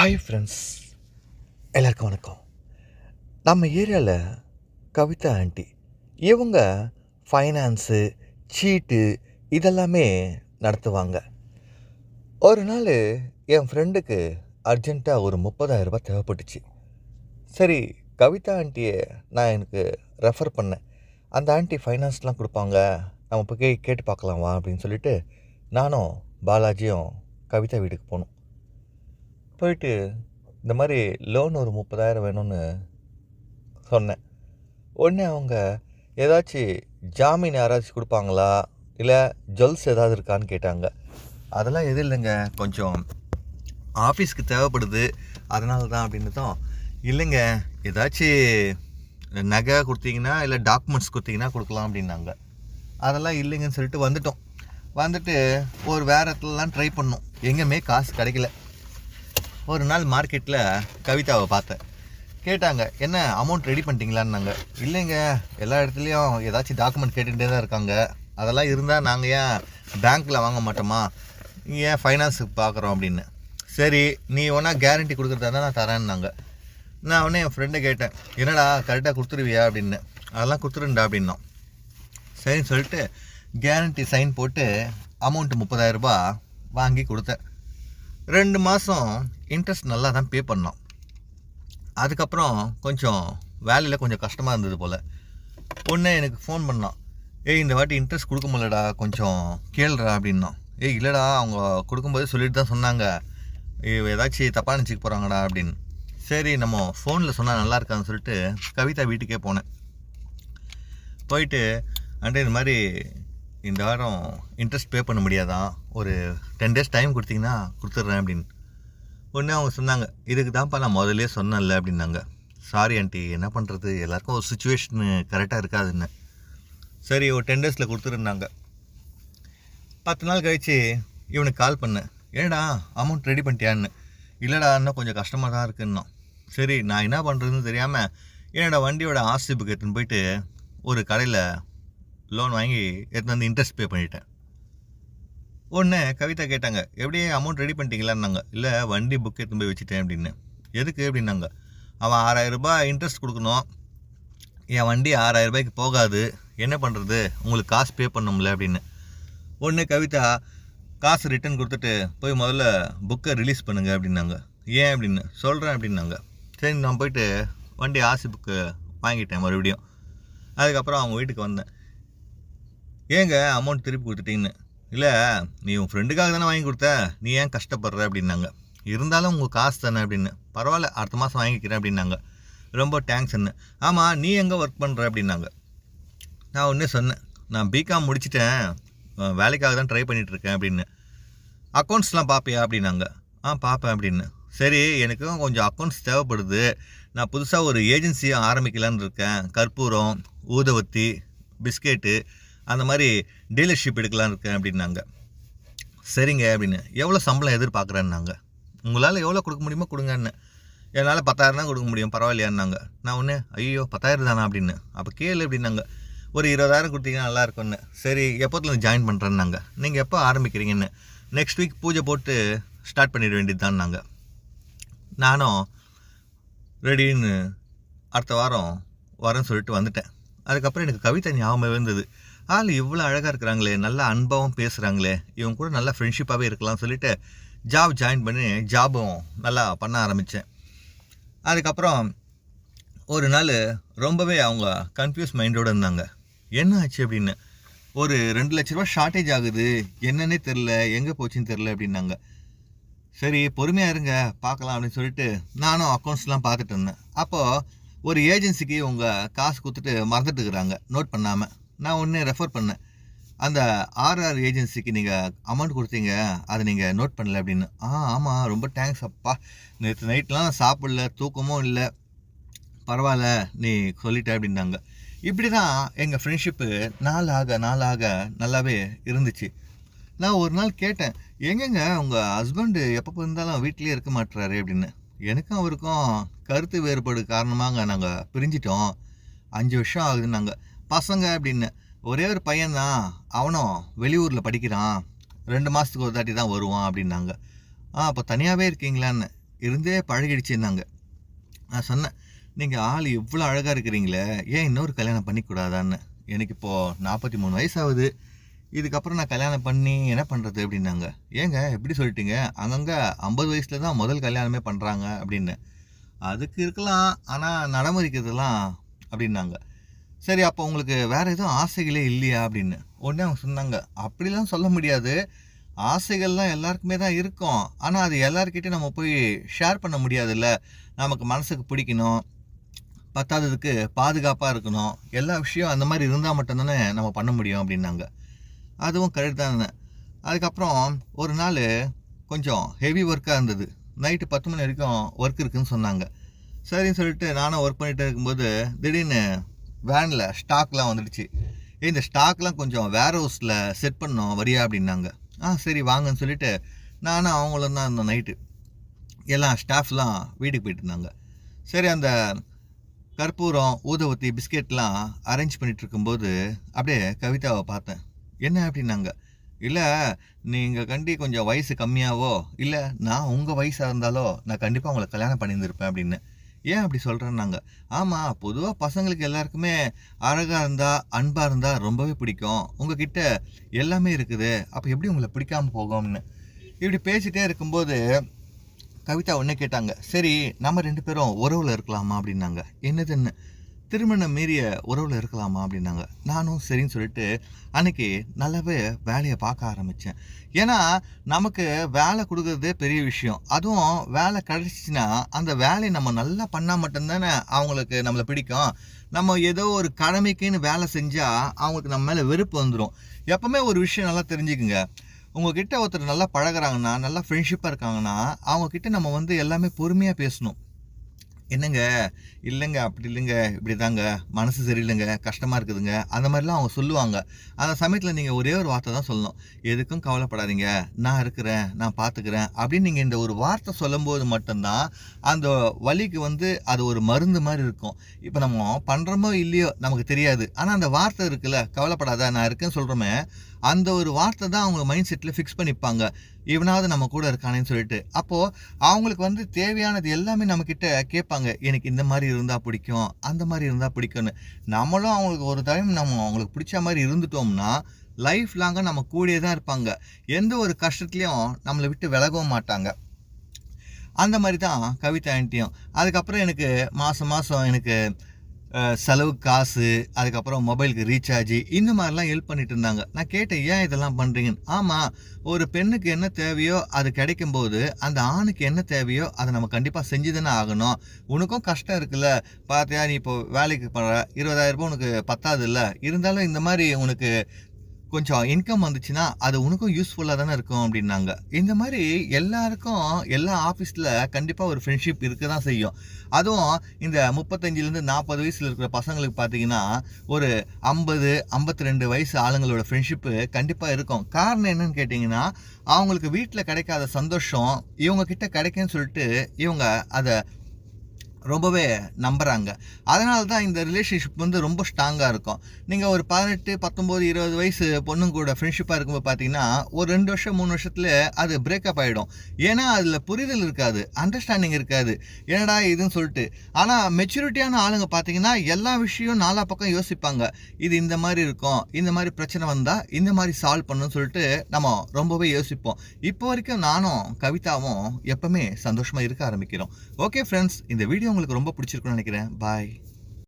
Hi friends, எல்லாருக்கும் வணக்கம். நம்ம ஏரியாவில் கவிதா ஆண்டி இவங்க ஃபைனான்ஸு, சீட்டு இதெல்லாமே நடத்துவாங்க. ஒரு நாள் என் ஃப்ரெண்டுக்கு அர்ஜெண்ட்டாக ஒரு 30,000 தேவைப்பட்டுச்சு. சரி, கவிதா ஆண்டியை நான் எனக்கு ரெஃபர் பண்ணேன். அந்த ஆண்டி ஃபைனான்ஸ்லாம் கொடுப்பாங்க, நம்ம போய் கேட்டு பார்க்கலாம் வா அப்படின்னு சொல்லிட்டு நானும் பாலாஜியும் கவிதா வீட்டுக்கு போனோம். போயிட்டு இந்த மாதிரி லோன் ஒரு 30,000 வேணும்னு சொன்னேன். உடனே அவங்க ஏதாச்சும் ஜாமீன் யாராச்சும் கொடுப்பாங்களா, இல்லை ஜுவல்ஸ் ஏதாவது இருக்கான்னு கேட்டாங்க. அதெல்லாம் எதுவும் இல்லைங்க, கொஞ்சம் ஆஃபீஸ்க்கு தேவைப்படுது அதனால தான் அப்படின்னு தான். இல்லைங்க, ஏதாச்சும் நகை கொடுத்தீங்கன்னா இல்லை டாக்குமெண்ட்ஸ் கொடுத்தீங்கன்னா கொடுக்கலாம் அப்படின்னாங்க. அதெல்லாம் இல்லைங்கன்னு சொல்லிட்டு வந்துட்டு ஒரு வேறு இடத்துலலாம் ட்ரை பண்ணோம், எங்கேயுமே காசு கிடைக்கல. ஒரு நாள் மார்க்கெட்டில் கவிதாவை பார்த்தேன். கேட்டாங்க, என்ன அமௌண்ட் ரெடி பண்ணிட்டீங்களான்னாங்க. இல்லைங்க, எல்லா இடத்துலையும் ஏதாச்சும் டாக்குமெண்ட் கேட்டுகிட்டே தான் இருக்காங்க. அதெல்லாம் இருந்தால் நாங்கள் ஏன் பேங்க்கில் வாங்க மாட்டோமா, ஏன் ஃபைனான்ஸுக்கு பார்க்குறோம் அப்படின்னு. சரி, நீ ஒன்றா கேரண்டி கொடுக்குறதா தான் நான் தரேன்னாங்க. நான் உடனே என் ஃப்ரெண்டை கேட்டேன், என்னடா கரெக்டாக கொடுத்துருவியா அப்படின்னு. அதெல்லாம் கொடுத்துருண்டா அப்படின்னோம். சரின்னு சொல்லிட்டு கேரண்டி சைன் போட்டு அமௌண்ட்டு 30,000 வாங்கி கொடுத்தேன். 2 மாதம் இன்ட்ரெஸ்ட் நல்லா தான் பே பண்ணோம். அதுக்கப்புறம் கொஞ்சம் வேலையில் கொஞ்சம் கஷ்டமாக இருந்தது போல். ஒன்று எனக்கு ஃபோன் பண்ணான், இந்த வாட்டி இன்ட்ரெஸ்ட் கொடுக்க முடியலடா, கொஞ்சம் கேளுடா அப்படின்னோம். இல்லைடா, அவங்க கொடுக்கும்போது சொல்லிட்டு தான் சொன்னாங்க, ஏதாச்சும் தப்பாக நினச்சிக்க போகிறாங்கடா அப்படின்னு. சரி, நம்ம ஃபோனில் சொன்னால் நல்லா இருக்கான்னு சொல்லிட்டு கவிதா வீட்டுக்கே போனேன். போயிட்டு இந்த மாதிரி இந்த வாரம் இன்ட்ரெஸ்ட் பே பண்ண முடியாதான், ஒரு 10 days டைம் கொடுத்தீங்கன்னா கொடுத்துட்றேன் அப்படின்னு. ஒன்று அவங்க சொன்னாங்க, இதுக்கு தான்ப்பா நான் முதல்லே சொன்னேன்ல அப்படின்னாங்க. சாரி ஆண்டி, என்ன பண்ணுறது, எல்லாருக்கும் ஒரு சுச்சுவேஷனு கரெக்டாக இருக்காதுன்னு. சரி, ஒரு 10 days கொடுத்துருந்தாங்க. 10 நாள் கழித்து இவனுக்கு கால் பண்ணேன், ஏடா அமௌண்ட் ரெடி பண்ணிட்டியான்னு. இல்லைடா, இன்னும் கொஞ்சம் கஷ்டமாக தான் இருக்குன்னா. சரி, நான் என்ன பண்ணுறதுன்னு தெரியாமல் என்னோடய வண்டியோட ஆர்சி புக் எடுத்துன்னு போயிட்டு ஒரு கடையில் லோன் வாங்கி எடுத்து வந்து இன்ட்ரெஸ்ட் பே பண்ணிட்டேன். ஒன்று கவிதா கேட்டாங்க, எப்படியே அமௌண்ட் ரெடி பண்ணிட்டீங்களான்னாங்க. இல்லை, வண்டி புக் எடுத்து போய் வச்சுட்டேன் அப்படின்னு. எதுக்கு அப்படின்னாங்க. அவன் 6,000 இன்ட்ரெஸ்ட் கொடுக்கணும், என் வண்டி 6,000 போகாது, என்ன பண்ணுறது, உங்களுக்கு காசு பே பண்ணணும்ல அப்படின்னு. ஒன்று கவிதா காசு ரிட்டன் கொடுத்துட்டு போய் முதல்ல புக்கை ரிலீஸ் பண்ணுங்க அப்படின்னாங்க. ஏன் அப்படின்னு. சொல்கிறேன் அப்படின்னாங்க. சரி, நான் போயிட்டு வண்டி ஆர்சி புக்கு வாங்கிட்டேன் மறுபடியும். அதுக்கப்புறம் அவங்க வீட்டுக்கு வந்தேன். ஏங்க அமௌண்ட் திருப்பி கொடுத்துட்டீங்கன்னு. இல்லை, நீ உன் ஃப்ரெண்டுக்காக தானே வாங்கி கொடுத்த, நீ ஏன் கஷ்டப்படுற அப்படின்னாங்க. இருந்தாலும் உங்கள் காசு தானே அப்படின்னு. பரவாயில்ல, அடுத்த மாதம் வாங்கிக்கிறேன் அப்படின்னாங்க. ரொம்ப தேங்க்ஸ்ன்னு. ஆமாம், நீ எங்கே ஒர்க் பண்ணுற அப்படின்னாங்க. நான் ஒன்றே சொன்னேன், நான் பிகாம் முடிச்சிட்டேன், வேலைக்காக தான் ட்ரை பண்ணிகிட்ருக்கேன் அப்படின்னு. அக்கௌண்ட்ஸ்லாம் பார்ப்பியா அப்படின்னாங்க. பார்ப்பேன் அப்படின்னு. சரி, எனக்கும் கொஞ்சம் அக்கௌண்ட்ஸ் தேவைப்படுது, நான் புதுசாக ஒரு ஏஜென்சியை ஆரம்பிக்கலான்னு இருக்கேன், கற்பூரம், ஊதுவத்தி, பிஸ்கெட்டு அந்த மாதிரி டீலர்ஷிப் எடுக்கலான்னு இருக்கேன் அப்படின்னாங்க. சரிங்க அப்படின்னு. எவ்வளோ சம்பளம் எதிர்பார்க்குறேன்னாங்க. உங்களால் எவ்வளோ கொடுக்க முடியுமோ கொடுங்கன்னு. என்னால் 10,000 தான் கொடுக்க முடியும், பரவாயில்லையான்னாங்க. நான் ஒன்று, ஐயோ 10,000 தானா அப்படின்னு. அப்போ கேளு அப்படின்னாங்க. ஒரு 20,000 கொடுத்தீங்கன்னா நல்லா இருக்கும்னு. சரி, எப்போத்துல ஜாயின் பண்ணுறேன்னாங்க. நீங்கள் எப்போ ஆரம்பிக்கிறீங்கன்னு. நெக்ஸ்ட் வீக் பூஜை போட்டு ஸ்டார்ட் பண்ணிட வேண்டியது தான்னாங்க. நானும் ரெடின்னு அடுத்த வாரம் வரேன்னு சொல்லிட்டு வந்துட்டேன். அதுக்கப்புறம் எனக்கு கவிதை ஞாபகம் இருந்தது. இவ்வளோ அழகாக இருக்கிறாங்களே, நல்லா அன்பாகவும் பேசுகிறாங்களே, இவங்க கூட நல்லா ஃப்ரெண்ட்ஷிப்பாகவே இருக்கலாம்னு சொல்லிட்டு ஜாப் ஜாயின் பண்ணி ஜாபும் நல்லா பண்ண ஆரம்பித்தேன். அதுக்கப்புறம் ஒரு நாள் ரொம்பவே அவங்க கன்ஃபியூஸ் மைண்டோடு இருந்தாங்க. என்ன ஆச்சு அப்படின்னு. ஒரு 2 லட்ச ரூபா ஷார்ட்டேஜ் ஆகுது, என்னன்னே தெரில, எங்கே போச்சுன்னு தெரில அப்படின்னாங்க. சரி, பொறுமையாக இருங்க, பார்க்கலாம் அப்படின்னு சொல்லிட்டு நானும் அக்கௌண்ட்ஸ்லாம் பார்த்துட்டு இருந்தேன். அப்போது ஒரு ஏஜென்சிக்கு உங்கள் காசு கொடுத்துட்டு மறந்துட்டுருக்குறாங்க, நோட் பண்ணாமல். நான் ஒன்று ரெஃபர் பண்ணேன், அந்த ஆர்ஆர் ஏஜென்சிக்கு நீங்கள் அமௌண்ட் கொடுத்தீங்க, அதை நீங்கள் நோட் பண்ணல அப்படின்னு. ஆமாம், ரொம்ப தேங்க்ஸ் அப்பா, நேற்று நைட்லாம் சாப்பிடல, தூக்கமும் இல்லை, பரவாயில்ல நீ சொல்லிட்ட அப்படின்னாங்க. இப்படி தான் எங்கள் ஃப்ரெண்ட்ஷிப்பு நாளாக நல்லாவே இருந்துச்சு. நான் ஒரு நாள் கேட்டேன், எங்கெங்க உங்கள் ஹஸ்பண்டு எப்போ இருந்தாலும் வீட்டிலே இருக்க மாட்டுறாரு அப்படின்னு. எனக்கும் அவருக்கும் கருத்து வேறுபாடு காரணமாக நாங்கள் பிரிஞ்சிட்டோம், 5 வருஷம் ஆகுதுன்னாங்க. பசங்க அப்படின்னு ஒரே ஒரு பையன்தான், அவனும் வெளியூரில் படிக்கிறான், 2 மாதத்துக்கு ஒரு தாட்டி தான் வருவான் அப்படின்னாங்க. அப்போ தனியாகவே இருக்கீங்களான்னு. இருந்தே பழகிடுச்சுன்னாங்க. நான் சொன்னேன், நீங்கள் ஆள் இவ்வளோ அழகாக இருக்கிறீங்களே, ஏன் இன்னொரு கல்யாணம் பண்ணிக்கூடாதான்னு. எனக்கு இப்போது 43 வயசு ஆகுது, இதுக்கப்புறம் நான் கல்யாணம் பண்ணி என்ன பண்ணுறது அப்படின்னாங்க. ஏங்க எப்படி சொல்லிட்டீங்க, அங்கங்கே 50 வயசில் தான் முதல் கல்யாணமே பண்ணுறாங்க அப்படின்னு. அதுக்கு இருக்கலாம், ஆனால் நடைமுறைக்கிறதுலாம் அப்படின்னாங்க. சரி, அப்போ உங்களுக்கு வேறு எதுவும் ஆசைகளே இல்லையா அப்படின்னு. உடனே அவங்க சொன்னாங்க, அப்படிலாம் சொல்ல முடியாது, ஆசைகள்லாம் எல்லாருக்குமே தான் இருக்கும், ஆனால் அது எல்லாருக்கிட்டையும் நம்ம போய் ஷேர் பண்ண முடியாதுல்ல. நமக்கு மனசுக்கு பிடிக்கணும், பத்தாததுக்கு பாதுகாப்பாக இருக்கணும், எல்லா விஷயம் அந்த மாதிரி இருந்தால் மட்டும்தானே நம்ம பண்ண முடியும் அப்படின்னாங்க. அதுவும் கரெக்ட் தானே. அதுக்கப்புறம் ஒரு நாள் கொஞ்சம் ஹெவி ஒர்க்காக இருந்தது. நைட்டு 10 மணி வரைக்கும் ஒர்க் இருக்குதுன்னு சொன்னாங்க. சரின்னு சொல்லிட்டு நானும் ஒர்க் பண்ணிகிட்டு இருக்கும்போது திடீர்னு வேனில் ஸ்டாக்லாம் வந்துடுச்சு. இந்த ஸ்டாக்லாம் கொஞ்சம் வேர் ஹவுஸில் செட் பண்ணோம், வரியா அப்படின்னாங்க. சரி வாங்கன்னு சொல்லிவிட்டு நானும் அவங்களும் தான் இருந்தோம். நைட்டு எல்லாம் ஸ்டாஃப்லாம் வீட்டுக்கு போயிட்டு இருந்தாங்க. சரி, அந்த கற்பூரம், ஊதுவத்தி, பிஸ்கெட்லாம் அரேஞ்ச் பண்ணிகிட்டு இருக்கும்போது அப்படியே கவிதாவை பார்த்தேன். என்ன அப்படின்னாங்க. இல்லை, நீங்கள் கொஞ்சம் வயசு கம்மியாவோ, இல்லை நான் உங்கள் வயசாக இருந்தாலோ நான் கண்டிப்பாக உங்களை கல்யாணம் பண்ணியிருந்திருப்பேன் அப்படின்னு. ஏன் அப்படி சொல்கிறேன்னாங்க. ஆமாம், பொதுவாக பசங்களுக்கு எல்லாருக்குமே அழகாக இருந்தால், அன்பாக இருந்தால் ரொம்பவே பிடிக்கும். உங்ககிட்ட எல்லாமே இருக்குது, அப்போ எப்படி உங்களை பிடிக்காமல் போகும்னு இப்படி பேசிகிட்டே இருக்கும்போது கவிதா ஒன்றே கேட்டாங்க. சரி, நம்ம 2 பேரும் உறவில் இருக்கலாமா அப்படின்னாங்க. என்னதுன்னு. திருமணம் மீறிய உறவில் இருக்கலாமா அப்படின்னாங்க. நானும் சரின்னு சொல்லிட்டு அன்றைக்கி நல்லாவே வேலையை பார்க்க ஆரம்பித்தேன். ஏன்னா நமக்கு வேலை கொடுக்குறதே பெரிய விஷயம். அதுவும் வேலை கிடச்சிச்சின்னா அந்த வேலையை நம்ம நல்லா பண்ணால் மட்டும்தானே அவங்களுக்கு நம்மளை பிடிக்கும். நம்ம ஏதோ ஒரு கடமைக்குன்னு வேலை செஞ்சால் அவங்களுக்கு நம்ம மேலே வெறுப்பு வந்துடும். எப்போவுமே ஒரு விஷயம் நல்லா தெரிஞ்சுக்குங்க. உங்ககிட்ட ஒருத்தர் நல்லா பழகுறாங்கன்னா, நல்லா ஃப்ரெண்ட்ஷிப்பாக இருக்காங்கன்னா, அவங்கக்கிட்ட நம்ம எல்லாமே பொறுமையாக பேசணும். என்னங்க, இல்லைங்க, அப்படி இல்லைங்க, இப்படி தாங்க, மனசு சரியில்லைங்க, கஷ்டமாக இருக்குதுங்க, அந்த மாதிரிலாம் அவங்க சொல்லுவாங்க. அந்த சமயத்தில் நீங்கள் ஒரே ஒரு வார்த்தை தான் சொல்லணும். எதுக்கும் கவலைப்படாதீங்க, நான் இருக்கிறேன், நான் பார்த்துக்கிறேன் அப்படின்னு நீங்கள் இந்த ஒரு வார்த்தை சொல்லும்போது மட்டும்தான் அந்த வலிக்கு அது ஒரு மருந்து மாதிரி இருக்கும். இப்போ நம்ம பண்ணுறோமோ இல்லையோ நமக்கு தெரியாது, ஆனால் அந்த வார்த்தை இருக்குல்ல, கவலைப்படாத நான் இருக்கேன்னு சொல்கிறோமே, அந்த ஒரு வார்த்தை தான் அவங்க மைண்ட் செட்டில் ஃபிக்ஸ் பண்ணிப்பாங்க. இவனாவது நம்ம கூட இருக்கானேன்னு சொல்லிட்டு. அப்போது அவங்களுக்கு தேவையானது எல்லாமே நம்மக்கிட்ட கேட்பாங்க. எனக்கு இந்த மாதிரி இருந்தால் பிடிக்கும், அந்த மாதிரி இருந்தால் பிடிக்கும்னு. நம்மளும் அவங்களுக்கு ஒரு டைம் நம்ம அவங்களுக்கு பிடிச்ச மாதிரி இருந்துட்டோம்னா லைஃப் லாங்காக நம்ம கூடயே தான் இருப்பாங்க. எந்த ஒரு கஷ்டத்துலேயும் நம்மளை விட்டு விலகவும் மாட்டாங்க. அந்த மாதிரி தான் கவிதா ஆண்டியும். அதுக்கப்புறம் எனக்கு மாதம் எனக்கு செலவு காசு, அதுக்கப்புறம் மொபைலுக்கு ரீசார்ஜ், இந்த மாதிரிலாம் ஹெல்ப் பண்ணிட்டு இருந்தாங்க. நான் கேட்டேன், ஏன் இதெல்லாம் பண்ணுறீங்கன்னு. ஆமாம், ஒரு பெண்ணுக்கு என்ன தேவையோ அது கிடைக்கும்போது அந்த ஆணுக்கு என்ன தேவையோ அதை நம்ம கண்டிப்பாக செஞ்சு தானே ஆகணும். உனக்கும் கஷ்டம் இருக்குல்ல, பார்த்தியா நீ இப்போ வேலைக்கு பண்ணுற, 20,000 ரூபா உனக்கு பத்தாது இல்லை, இருந்தாலும் இந்த மாதிரி உனக்கு கொஞ்சம் இன்கம் வந்துச்சுன்னா அது உனக்கும் யூஸ்ஃபுல்லாக தானே இருக்கும் அப்படின்னாங்க. இந்த மாதிரி எல்லாருக்கும் எல்லா ஆஃபீஸில் கண்டிப்பாக ஒரு ஃப்ரெண்ட்ஷிப் இருக்க தான் செய்யும். அதுவும் இந்த 35லேருந்து 40 வயசில் இருக்கிற பசங்களுக்கு பார்த்தீங்கன்னா ஒரு 50, 52 வயசு ஆளுங்களோட ஃப்ரெண்ட்ஷிப்பு கண்டிப்பாக இருக்கும். காரணம் என்னன்னு கேட்டிங்கன்னா, அவங்களுக்கு வீட்டில் கிடைக்காத சந்தோஷம் இவங்கக்கிட்ட கிடைக்குன்னு சொல்லிட்டு இவங்க அதை ரொம்பவே நம்புகிறாங்க. அதனால தான் இந்த ரிலேஷன்ஷிப் ரொம்ப ஸ்ட்ராங்காக இருக்கும். நீங்கள் ஒரு 18, 19, 20 வயசு பொண்ணுங்க கூட ஃப்ரெண்ட்ஷிப்பாக இருக்கும்போது பார்த்தீங்கன்னா ஒரு 2 வருஷம் 3 வருஷத்தில் அது பிரேக்கப் ஆகிடும். ஏன்னா அதில் புரிதல் இருக்காது, அண்டர்ஸ்டாண்டிங் இருக்காது, என்னடா இதுன்னு சொல்லிட்டு. ஆனால் மெச்சூரிட்டியான ஆளுங்க பார்த்தீங்கன்னா எல்லா விஷயம் நாலா பக்கம் யோசிப்பாங்க. இது இந்த மாதிரி இருக்கும், இந்த மாதிரி பிரச்சனை வந்தால் இந்த மாதிரி சால்வ் பண்ணணும்னு சொல்லிட்டு நம்ம ரொம்பவே யோசிப்போம். இப்போ வரைக்கும் நானும் கவிதாவும் எப்பவுமே சந்தோஷமாக இருக்க ஆரம்பிக்கிறோம். ஓகே ஃப்ரெண்ட்ஸ், இந்த வீடியோ உங்களுக்கு ரொம்ப பிடிச்சிருக்குன்னு நினைக்கிறேன். பாய்.